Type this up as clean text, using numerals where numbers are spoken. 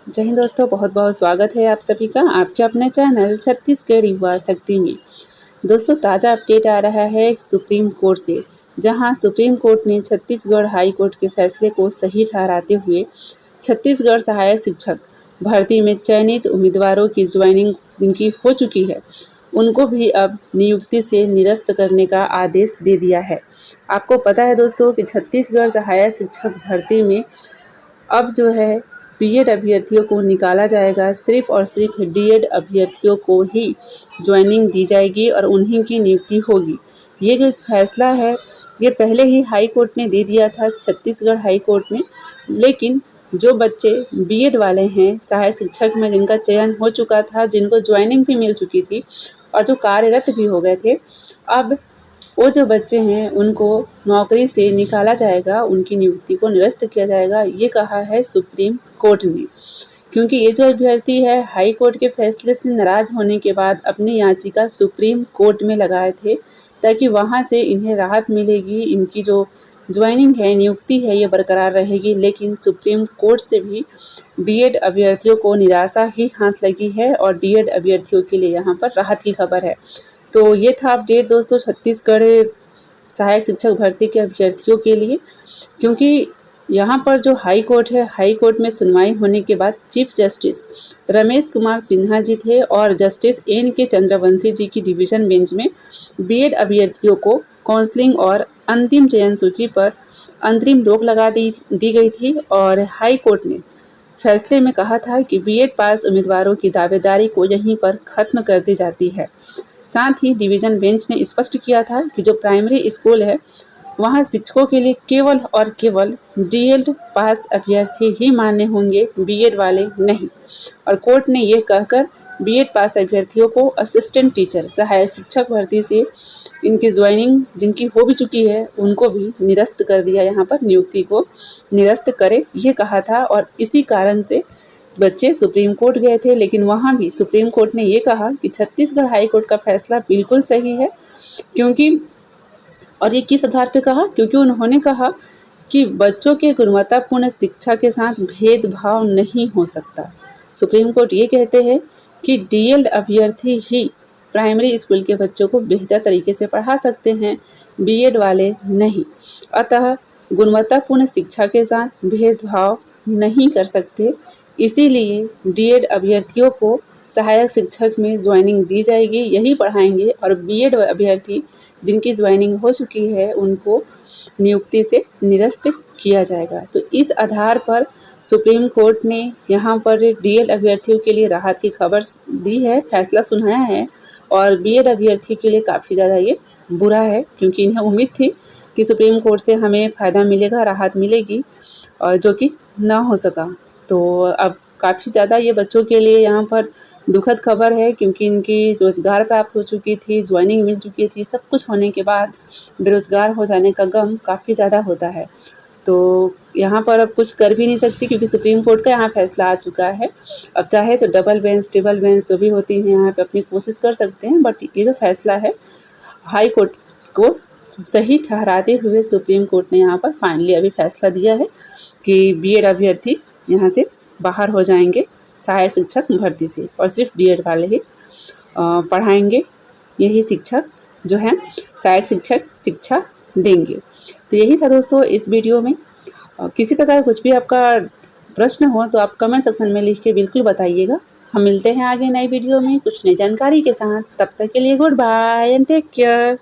जय हिंद दोस्तों, बहुत बहुत स्वागत है आप सभी का आपके अपने चैनल छत्तीसगढ़ युवा शक्ति में। दोस्तों, ताज़ा अपडेट आ रहा है सुप्रीम कोर्ट से, जहां सुप्रीम कोर्ट ने छत्तीसगढ़ हाई कोर्ट के फैसले को सही ठहराते हुए छत्तीसगढ़ सहायक शिक्षक भर्ती में चयनित उम्मीदवारों की ज्वाइनिंग जिनकी हो चुकी है उनको भी अब नियुक्ति से निरस्त करने का आदेश दे दिया है। आपको पता है दोस्तों कि छत्तीसगढ़ सहायक शिक्षक भर्ती में अब जो है बीएड अभ्यर्थियों को निकाला जाएगा। सिर्फ और सिर्फ डीएड अभ्यर्थियों को ही ज्वाइनिंग दी जाएगी और उन्हीं की नियुक्ति होगी। ये जो फैसला है ये पहले ही हाई कोर्ट ने दे दिया था, छत्तीसगढ़ हाई कोर्ट में। लेकिन जो बच्चे बीएड वाले हैं सहायक शिक्षक में, जिनका चयन हो चुका था, जिनको ज्वाइनिंग भी मिल चुकी थी और जो कार्यरत भी हो गए थे, अब वो जो बच्चे हैं उनको नौकरी से निकाला जाएगा, उनकी नियुक्ति को निरस्त किया जाएगा, ये कहा है सुप्रीम कोर्ट ने। क्योंकि ये जो अभ्यर्थी है हाई कोर्ट के फैसले से नाराज होने के बाद अपनी याचिका सुप्रीम कोर्ट में लगाए थे, ताकि वहाँ से इन्हें राहत मिलेगी, इनकी जो ज्वाइनिंग है, नियुक्ति है, ये बरकरार रहेगी। लेकिन सुप्रीम कोर्ट से भी बीएड अभ्यर्थियों को निराशा ही हाथ लगी है और डीएड अभ्यर्थियों के लिए यहाँ पर राहत की खबर है। तो ये था अपडेट दोस्तों छत्तीसगढ़ सहायक शिक्षक भर्ती के अभ्यर्थियों के लिए। क्योंकि यहाँ पर जो हाई कोर्ट है, हाई कोर्ट में सुनवाई होने के बाद चीफ जस्टिस रमेश कुमार सिन्हा जी थे और जस्टिस एन के चंद्रवंशी जी की डिवीज़न बेंच में बीएड अभ्यर्थियों को काउंसलिंग और अंतिम चयन सूची पर अंतरिम रोक लगा दी गई थी। और हाई कोर्ट ने फैसले में कहा था कि बीएड पास उम्मीदवारों की दावेदारी को यहीं पर खत्म कर दी जाती है। साथ ही डिवीज़न बेंच ने स्पष्ट किया था कि जो प्राइमरी स्कूल है वहाँ शिक्षकों के लिए केवल और केवल डीएड पास अभ्यर्थी ही मान्य होंगे, बीएड वाले नहीं। और कोर्ट ने ये कहकर बीएड पास अभ्यर्थियों को असिस्टेंट टीचर सहायक शिक्षक भर्ती से इनकी ज्वाइनिंग जिनकी हो भी चुकी है उनको भी निरस्त कर दिया, यहाँ पर नियुक्ति को निरस्त करे ये कहा था। और इसी कारण से बच्चे सुप्रीम कोर्ट गए थे, लेकिन वहाँ भी सुप्रीम कोर्ट ने ये कहा कि छत्तीसगढ़ हाई कोर्ट का फैसला बिल्कुल सही है। क्योंकि और ये किस आधार पे कहा, क्योंकि उन्होंने कहा कि बच्चों के गुणवत्तापूर्ण शिक्षा के साथ भेदभाव नहीं हो सकता। सुप्रीम कोर्ट ये कहते हैं कि डीएड अभ्यर्थी ही प्राइमरी स्कूल के बच्चों को बेहतर तरीके से पढ़ा सकते हैं, बीएड वाले नहीं। अतः गुणवत्तापूर्ण शिक्षा के साथ भेदभाव नहीं कर सकते, इसीलिए डीएड अभ्यर्थियों को सहायक शिक्षक में ज्वाइनिंग दी जाएगी, यही पढ़ाएंगे। और बीएड अभ्यर्थी जिनकी ज्वाइनिंग हो चुकी है उनको नियुक्ति से निरस्त किया जाएगा। तो इस आधार पर सुप्रीम कोर्ट ने यहाँ पर डीएड अभ्यर्थियों के लिए राहत की खबर दी है, फैसला सुनाया है। और बीएड अभ्यर्थी के लिए काफ़ी ज़्यादा ये बुरा है, क्योंकि इन्हें उम्मीद थी कि सुप्रीम कोर्ट से हमें फ़ायदा मिलेगा, राहत मिलेगी, और जो कि ना हो सका। तो अब काफ़ी ज़्यादा ये बच्चों के लिए यहाँ पर दुखद खबर है, क्योंकि इनकी रोज़गार प्राप्त हो चुकी थी, ज्वाइनिंग मिल चुकी थी, सब कुछ होने के बाद बेरोज़गार हो जाने का गम काफ़ी ज़्यादा होता है। तो यहाँ पर अब कुछ कर भी नहीं सकती, क्योंकि सुप्रीम कोर्ट का यहाँ फैसला आ चुका है। अब चाहे तो डबल बेंच, ट्रिपल बेंच जो भी होती हैं यहाँ पे अपनी कोशिश कर सकते हैं, बट ये जो फैसला है हाई कोर्ट को सही ठहराते हुए सुप्रीम कोर्ट ने यहाँ पर फाइनली अभी फैसला दिया है कि बीएड अभ्यर्थी यहाँ से बाहर हो जाएंगे सहायक शिक्षक भर्ती से, और सिर्फ डीएड वाले ही पढ़ाएंगे, यही शिक्षक जो है सहायक शिक्षक शिक्षा देंगे। तो यही था दोस्तों इस वीडियो में। किसी प्रकार कुछ भी आपका प्रश्न हो तो आप कमेंट सेक्शन में लिख के बिल्कुल बताइएगा। हम मिलते हैं आगे नई वीडियो में कुछ नई जानकारी के साथ। तब तक के लिए goodbye and take care.